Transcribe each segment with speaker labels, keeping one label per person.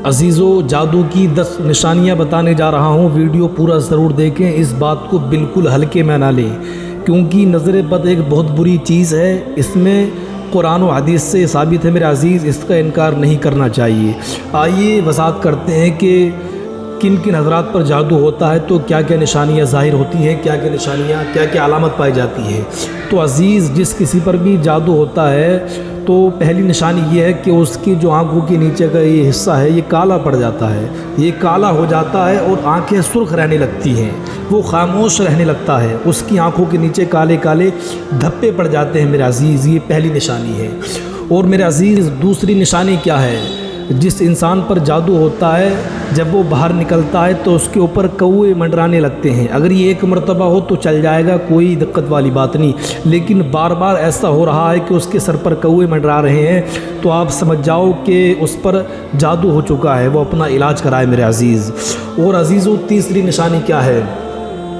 Speaker 1: عزیزو، جادو کی 10 نشانیاں بتانے جا رہا ہوں، ویڈیو پورا ضرور دیکھیں، اس بات کو بالکل ہلکے میں نہ لیں، کیونکہ نظر بد ایک بہت بری چیز ہے، اس میں قرآن و حدیث سے ثابت ہے میرے عزیز، اس کا انکار نہیں کرنا چاہیے۔ آئیے وضاحت کرتے ہیں کہ کن کن حضرات پر جادو ہوتا ہے تو کیا کیا نشانیاں ظاہر ہوتی ہیں، کیا کیا نشانیاں، کیا کیا علامت پائی جاتی ہے۔ تو عزیز، جس کسی پر بھی جادو ہوتا ہے تو پہلی نشانی یہ ہے کہ اس کی جو آنکھوں کے نیچے کا یہ حصہ ہے یہ کالا پڑ جاتا ہے، یہ کالا ہو جاتا ہے اور آنکھیں سرخ رہنے لگتی ہیں، وہ خاموش رہنے لگتا ہے، اس کی آنکھوں کے نیچے کالے کالے دھبے پڑ جاتے ہیں میرے عزیز، یہ پہلی نشانی ہے۔ اور میرے عزیز، دوسری نشانی کیا ہے؟ جس انسان پر جادو ہوتا ہے جب وہ باہر نکلتا ہے تو اس کے اوپر کوے منڈرانے لگتے ہیں۔ اگر یہ ایک مرتبہ ہو تو چل جائے گا، کوئی دقت والی بات نہیں، لیکن بار بار ایسا ہو رہا ہے کہ اس کے سر پر کوے منڈرا رہے ہیں تو آپ سمجھ جاؤ کہ اس پر جادو ہو چکا ہے، وہ اپنا علاج کرائے میرے عزیز۔ اور عزیزو، تیسری نشانی کیا ہے؟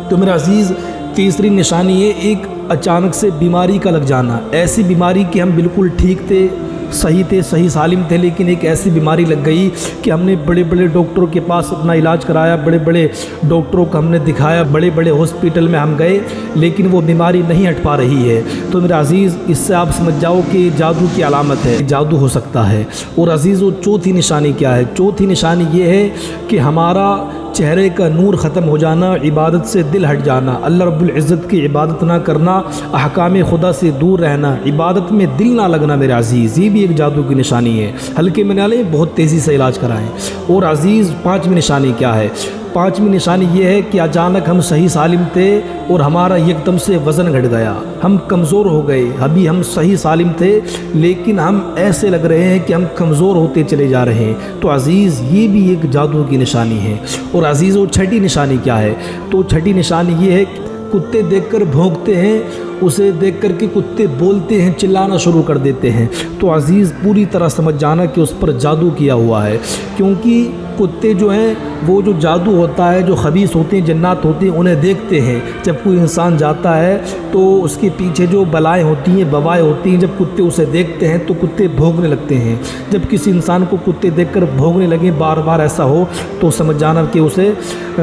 Speaker 1: تو میرے عزیز، تیسری نشانی ہے ایک اچانک سے بیماری کا لگ جانا، ایسی بیماری کہ ہم بالکل ٹھیک تھے، صحیح سالم تھے، لیکن ایک ایسی بیماری لگ گئی کہ ہم نے بڑے بڑے ڈاکٹروں کے پاس اپنا علاج کرایا، بڑے بڑے ڈاکٹروں کو ہم نے دکھایا، بڑے بڑے ہاسپٹل میں ہم گئے، لیکن وہ بیماری نہیں ہٹ پا رہی ہے۔ تو میرے عزیز، اس سے آپ سمجھ جاؤ کہ جادو کی علامت ہے، جادو ہو سکتا ہے۔ اور عزیزو، چوتھی نشانی کیا ہے؟ چوتھی نشانی یہ ہے کہ ہمارا چہرے کا نور ختم ہو جانا، عبادت سے دل ہٹ جانا، اللہ رب العزت کی عبادت نہ کرنا، احکام خدا سے دور رہنا، عبادت میں دل نہ لگنا میرے عزیز، یہ بھی ایک جادو کی نشانی ہے۔ ہلکے میں نہ لیں، بہت تیزی سے علاج کرائیں۔ اور عزیز، پانچویں نشانی کیا ہے؟ پانچویں نشانی یہ ہے کہ اچانک ہم صحیح سالم تھے اور ہمارا یکدم سے وزن گھٹ گیا، ہم کمزور ہو گئے، ابھی ہم صحیح سالم تھے لیکن ہم ایسے لگ رہے ہیں کہ ہم کمزور ہوتے چلے جا رہے ہیں۔ تو عزیز، یہ بھی ایک جادو کی نشانی ہے۔ اور عزیزو، چھٹی نشانی کیا ہے؟ تو چھٹی نشانی یہ ہے کہ کتے دیکھ کر بھونکتے ہیں، اسے دیکھ کر کے کتے بولتے ہیں، چلانا شروع کر دیتے ہیں، تو عزیز پوری طرح سمجھ جانا کہ اس پر جادو کیا ہوا ہے، کیونکہ کتے جو ہیں وہ جو جادو ہوتا ہے، جو خبیث ہوتے ہیں، جنات ہوتے ہیں، انہیں دیکھتے ہیں۔ جب کوئی انسان جاتا ہے تو اس کے پیچھے جو بلائیں ہوتی ہیں، بوائیں ہوتی ہیں، جب کتے اسے دیکھتے ہیں تو کتے بھونکنے لگتے ہیں۔ جب کسی انسان کو کتے دیکھ کر بھونکنے لگیں، بار بار ایسا ہو، تو سمجھ جانا کہ اسے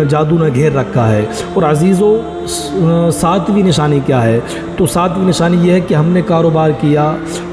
Speaker 1: جادو نے گھیر رکھا ہے۔ اور عزیزو، ساتویں نشانی کیا ہے؟ تو ساتویں نشانی یہ ہے کہ ہم نے کاروبار کیا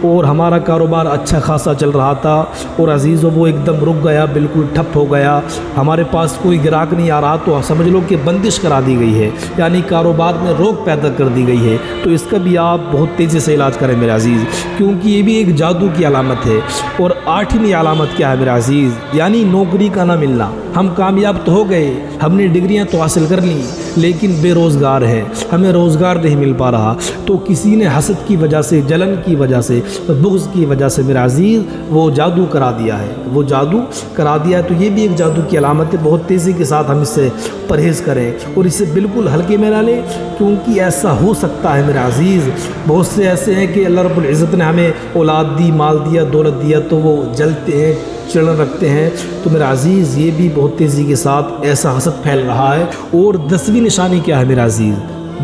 Speaker 1: اور ہمارا کاروبار اچھا خاصا چل رہا تھا اور عزیزو وہ ایک دم رک گیا، بالکل ٹھپ ہو گیا، ہمارے پاس کوئی گراہک نہیں آ رہا، تو سمجھ لو کہ بندش کرا دی گئی ہے، یعنی کاروبار میں روک پیدا کر دی گئی ہے۔ تو اس کا بھی آپ بہت تیزی سے علاج کریں میرے عزیز، کیونکہ یہ بھی ایک جادو کی علامت ہے۔ اور آٹھویں علامت کیا ہے میرے عزیز؟ یعنی نوکری کا نہ ملنا۔ ہم کامیاب تو ہو گئے، ہم نے ڈگریاں تو حاصل کر لیں، لیکن بے روزگار ہیں، ہمیں روزگار نہیں مل پا رہا، تو کسی نے حسد کی وجہ سے، جلن کی وجہ سے، بغض کی وجہ سے میرا عزیز وہ جادو کرا دیا ہے، وہ جادو کرا دیا ہے۔ تو یہ بھی ایک جادو کی علامت ہے، بہت تیزی کے ساتھ ہم اس سے پرہیز کریں اور اسے بالکل ہلکے میں نہ لیں، کیونکہ ایسا ہو سکتا ہے میرا عزیز۔ بہت سے ایسے ہیں کہ اللہ رب العزت نے ہمیں اولاد دی، مال دیا، دولت دیا، تو وہ جلتے ہیں، چڑھ رکھتے ہیں، تو میرا عزیز یہ بھی بہت تیزی کے ساتھ ایسا حسد پھیل رہا ہے۔ اور 10ویں نشانی کیا ہے میرا عزیز؟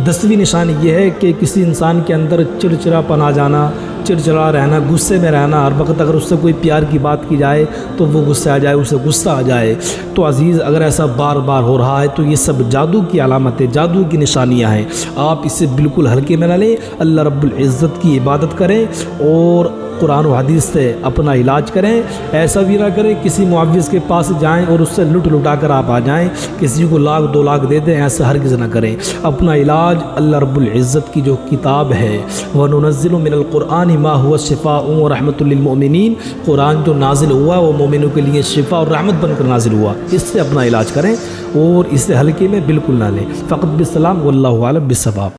Speaker 1: 10ویں نشانی یہ ہے کہ کسی انسان کے اندر چڑچڑاپن آ جانا، چڑچڑا رہنا، غصے میں رہنا، ہر وقت اگر اس سے کوئی پیار کی بات کی جائے تو وہ غصے آ جائے، اسے غصہ آ جائے۔ تو عزیز، اگر ایسا بار بار ہو رہا ہے تو یہ سب جادو کی علامت ہے، جادو کی نشانیاں ہیں، آپ اسے بالکل ہلکے میں نہ لیں، اللہ رب العزت کی عبادت کریں اور قرآن و حدیث سے اپنا علاج کریں۔ ایسا بھی نہ کریں کسی معوذ کے پاس جائیں اور اس سے لٹا کر آپ آ جائیں، کسی کو 1,00,000 2,00,000 دے دیں، ایسا ہرگز نہ کریں۔ اپنا علاج اللہ رب العزت کی جو کتاب ہے، وَنُنَزِّلُ مِنَ الْقُرْآنِ مَا هُوَ شِفَاءٌ وَرَحْمَةٌ لِّلْمُؤْمِنِينَ، قرآن جو نازل ہوا وہ مومنوں کے لیے شفا اور رحمت بن کر نازل ہوا، اس سے اپنا علاج کریں اور اسے ہلکے میں بالکل نہ لیں۔ فقط بالسلام، واللہ اعلم بالصواب۔